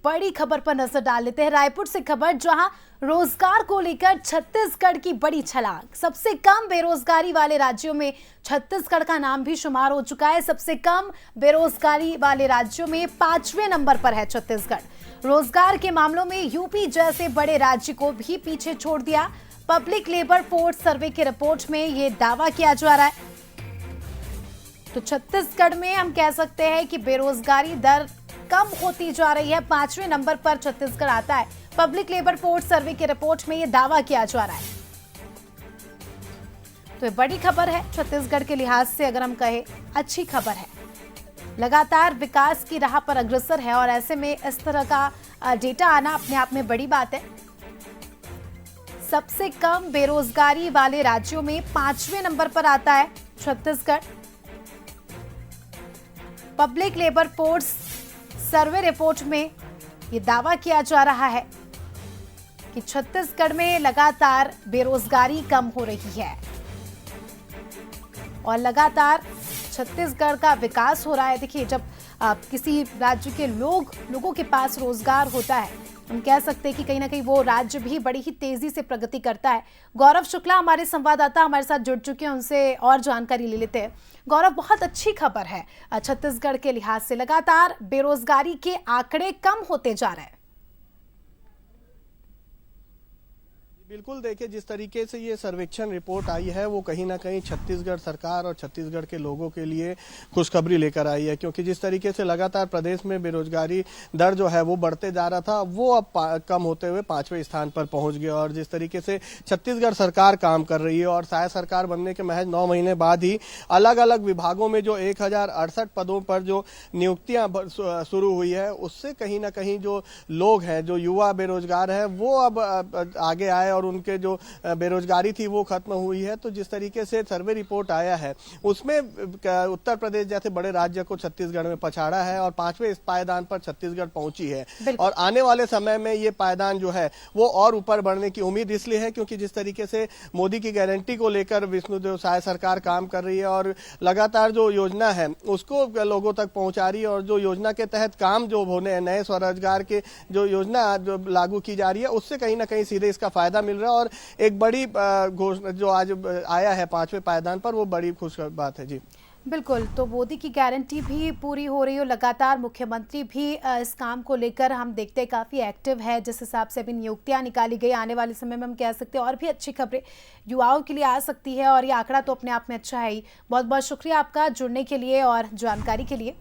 बड़ी खबर पर नजर डाल लेते हैं। रायपुर से खबर, जहां रोजगार को लेकर छत्तीसगढ़ की बड़ी छलांग। सबसे कम बेरोजगारी वाले राज्यों में छत्तीसगढ़ का नाम भी शुमार हो चुका है। सबसे कम बेरोजगारी वाले राज्यों में 5वें नंबर पर है छत्तीसगढ़। रोजगार के मामलों में यूपी जैसे बड़े राज्य को भी पीछे छोड़ दिया। पब्लिक लेबर फोर्स सर्वे की रिपोर्ट में यह दावा किया जा रहा है। तो छत्तीसगढ़ में हम कह सकते हैं कि बेरोजगारी दर कम होती जा रही है। 5वें नंबर पर छत्तीसगढ़ आता है। पब्लिक लेबर फोर्स सर्वे की रिपोर्ट में यह दावा किया जा रहा है। तो ये बड़ी खबर है छत्तीसगढ़ के लिहाज से, अगर हम कहें अच्छी खबर है। लगातार विकास की राह पर अग्रसर है और ऐसे में इस तरह का डेटा आना अपने आप में बड़ी बात है। सबसे कम बेरोजगारी वाले राज्यों में 5वें नंबर पर आता है Chhattisgarh. Public labour force survey report में यह दावा किया जा रहा है कि छत्तीसगढ़ में लगातार बेरोजगारी कम हो रही है और लगातार छत्तीसगढ़ का विकास हो रहा है। देखिए, जब किसी राज्य के लोगों के पास रोजगार होता है, हम कह सकते हैं कि कहीं ना कहीं वो राज्य भी बड़ी ही तेजी से प्रगति करता है। गौरव शुक्ला हमारे संवाददाता हमारे साथ जुड़ चुके हैं, उनसे और जानकारी ले लेते हैं। गौरव, बहुत अच्छी खबर है छत्तीसगढ़ के लिहाज से। लगातार बेरोजगारी के आंकड़े कम होते जा रहे हैं। बिल्कुल, देखिए, जिस तरीके से ये सर्वेक्षण रिपोर्ट आई है वो कहीं ना कहीं छत्तीसगढ़ सरकार और छत्तीसगढ़ के लोगों के लिए खुशखबरी लेकर आई है, क्योंकि जिस तरीके से लगातार प्रदेश में बेरोजगारी दर जो है वो बढ़ते जा रहा था, वो अब कम होते हुए 5वें स्थान पर पहुंच गया। और जिस तरीके से छत्तीसगढ़ सरकार काम कर रही है और शायद सरकार बनने के महज 9 महीने बाद ही अलग अलग विभागों में जो 1068 पदों पर जो नियुक्तियां शुरू हुई है, उससे कहीं ना कहीं जो लोग हैं, जो युवा बेरोजगार है, वो अब आगे आए और उनके जो बेरोजगारी थी वो खत्म हुई है। तो जिस तरीके से सर्वे रिपोर्ट आया है उसमें उत्तर प्रदेश जैसे बड़े राज्य को छत्तीसगढ़ में पछाड़ा है और 5वें इस पायदान पर छत्तीसगढ़ पहुंची है। और आने वाले समय में ये पायदान जो है वो और ऊपर बढ़ने की उम्मीद इसलिए है क्योंकि जिस तरीके से मोदी की गारंटी को लेकर विष्णुदेव साय सरकार काम कर रही है और लगातार जो योजना है उसको लोगों तक पहुंचा रही है। और जो योजना के तहत काम जो होने हैं, नए स्वरोजगार के जो योजना जो लागू की जा रही है, उससे कहीं ना कहीं सीधे इसका फायदा मिल रहा है। और एक बड़ी घोषणा जो आज आया है 5वें पायदान पर, वो बड़ी खुश बात है। जी बिल्कुल, तो मोदी की गारंटी भी पूरी हो रही हो। लगातार मुख्यमंत्री भी इस काम को लेकर हम देखते हैं काफ़ी एक्टिव है। जिस हिसाब से अभी नियुक्तियां निकाली गई, आने वाले समय में हम कह सकते हैं और भी अच्छी खबरें युवाओं के लिए आ सकती है। और ये आंकड़ा तो अपने आप में अच्छा है ही। बहुत बहुत शुक्रिया आपका जुड़ने के लिए और जानकारी के लिए।